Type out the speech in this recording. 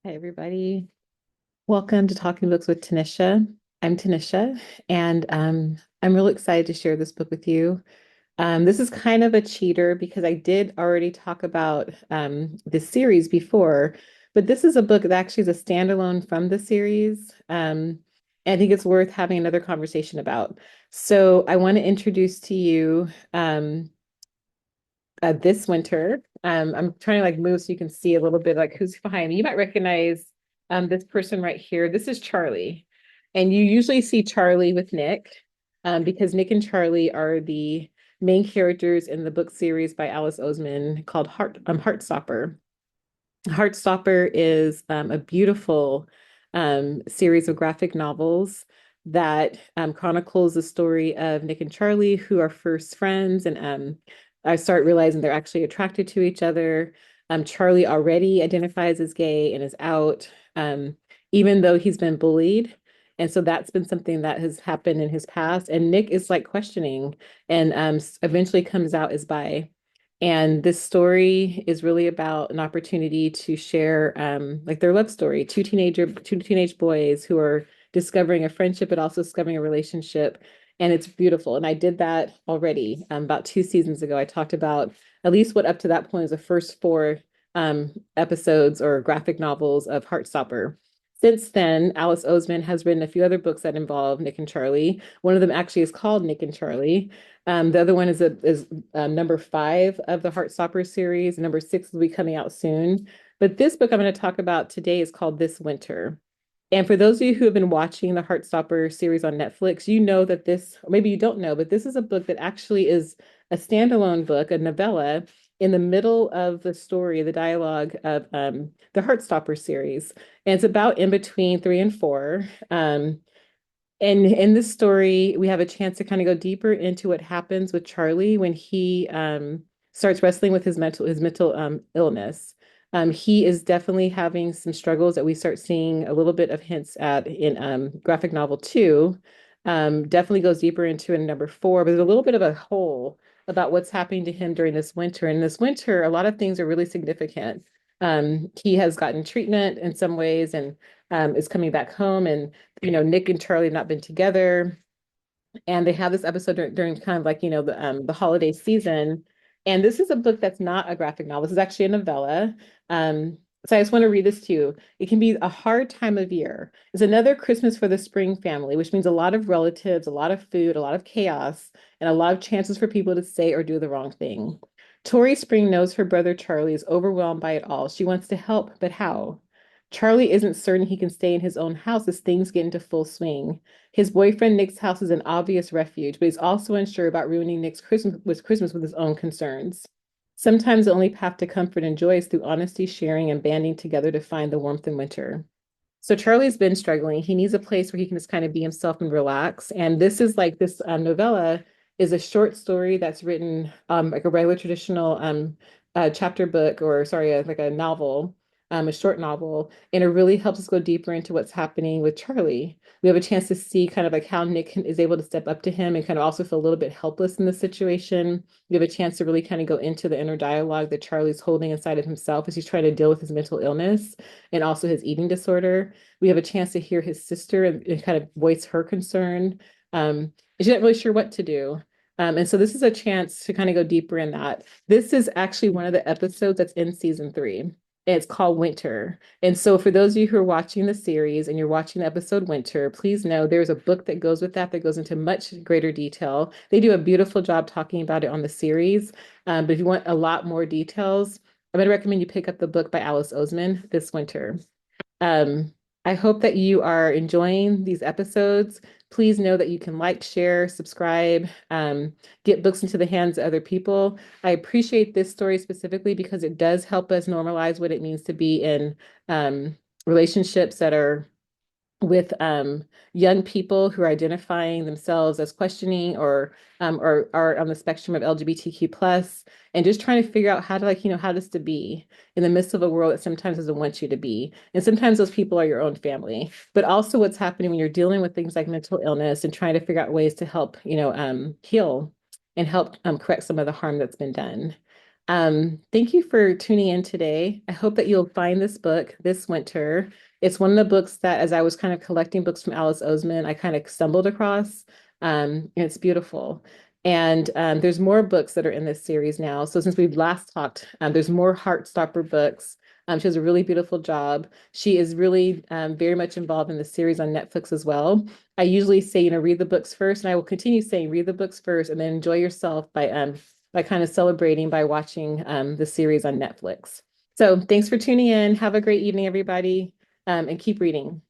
Hi, everybody. Welcome to Talking Books with Tanisha. I'm Tanisha, and I'm really excited to share this book with you. This is kind of a cheater because I did already talk about this series before, but this is a book that actually is a standalone from the series. And I think it's worth having another conversation about. So I want to introduce to you this winter. I'm trying to like move so you can see a little bit like who's behind me. You might recognize this person right here. This is Charlie. And you usually see Charlie with Nick because Nick and Charlie are the main characters in the book series by Alice Oseman called Heartstopper. Heartstopper is a beautiful series of graphic novels that chronicles the story of Nick and Charlie, who are first friends, and I start realizing they're actually attracted to each other. Charlie already identifies as gay and is out, even though he's been bullied. And so that's been something that has happened in his past. And Nick is like questioning and eventually comes out as bi. And this story is really about an opportunity to share like their love story, two teenage boys who are discovering a friendship, but also discovering a relationship. And it's beautiful. And I did that already about 2 seasons ago. I talked about at least what up to that point was the first four episodes or graphic novels of Heartstopper. Since then, Alice Oseman has written a few other books that involve Nick and Charlie. One of them actually is called Nick and Charlie. The other one is number 5 of the Heartstopper series. Number 6 will be coming out soon. But this book I'm going to talk about today is called This Winter. And for those of you who have been watching the Heartstopper series on Netflix, you know that this, or maybe you don't know, but this is a book that actually is a standalone book, a novella, in the middle of the story, the dialogue of the Heartstopper series. And it's about in between 3 and 4. And in this story, we have a chance to kind of go deeper into what happens with Charlie when he starts wrestling with his mental illness. He is definitely having some struggles that we start seeing a little bit of hints at in graphic novel 2. Definitely goes deeper into in number 4, but there's a little bit of a hole about what's happening to him during this winter. And this winter, a lot of things are really significant. He has gotten treatment in some ways and is coming back home, and Nick and Charlie have not been together, and they have this episode during kind of like the holiday season. And this is a book that's not a graphic novel. This is actually a novella. So I just want to read this to you. It can be a hard time of year. It's another Christmas for the Spring family, which means a lot of relatives, a lot of food, a lot of chaos, and a lot of chances for people to say or do the wrong thing. Tori Spring knows her brother Charlie is overwhelmed by it all. She wants to help, but how? Charlie isn't certain he can stay in his own house as things get into full swing. His boyfriend Nick's house is an obvious refuge, but he's also unsure about ruining Nick's Christmas with his own concerns. Sometimes the only path to comfort and joy is through honesty, sharing, and banding together to find the warmth in winter. So Charlie's been struggling. He needs a place where he can just kind of be himself and relax. And this is like this novella is a short story that's written like a regular traditional chapter book, or sorry, like a novel, a short novel. And it really helps us go deeper into what's happening with Charlie. We have a chance to see kind of like how is able to step up to him and kind of also feel a little bit helpless in the situation. We have a chance to really kind of go into the inner dialogue that Charlie's holding inside of himself as he's trying to deal with his mental illness and also his eating disorder. We have a chance to hear his sister and kind of voice her concern. She's not really sure what to do. And so this is a chance to kind of go deeper in that. This is actually one of the episodes that's in season 3. It's called Winter. And so for those of you who are watching the series and you're watching the episode Winter, please know there's a book that goes with that goes into much greater detail. They do a beautiful job talking about it on the series. But if you want a lot more details, I'm going to recommend you pick up the book by Alice Oseman, This Winter. Um, I hope that you are enjoying these episodes. Please know that you can like, share, subscribe, get books into the hands of other people. I appreciate this story specifically because it does help us normalize what it means to be in relationships that are with young people who are identifying themselves as questioning or are on the spectrum of LGBTQ plus, and just trying to figure out how to how this to be in the midst of a world that sometimes doesn't want you to be. And sometimes those people are your own family, but also what's happening when you're dealing with things like mental illness and trying to figure out ways to help, heal and help correct some of the harm that's been done. Thank you for tuning in today. I hope that you'll find this book this winter. It's one of the books that, as I was kind of collecting books from Alice Oseman, I kind of stumbled across. And it's beautiful. And there's more books that are in this series now. So since we've last talked, there's more Heartstopper books. She does a really beautiful job. She is really very much involved in the series on Netflix as well. I usually say, read the books first, and I will continue saying read the books first and then enjoy yourself by kind of celebrating by watching the series on Netflix. So thanks for tuning in. Have a great evening, everybody, and keep reading.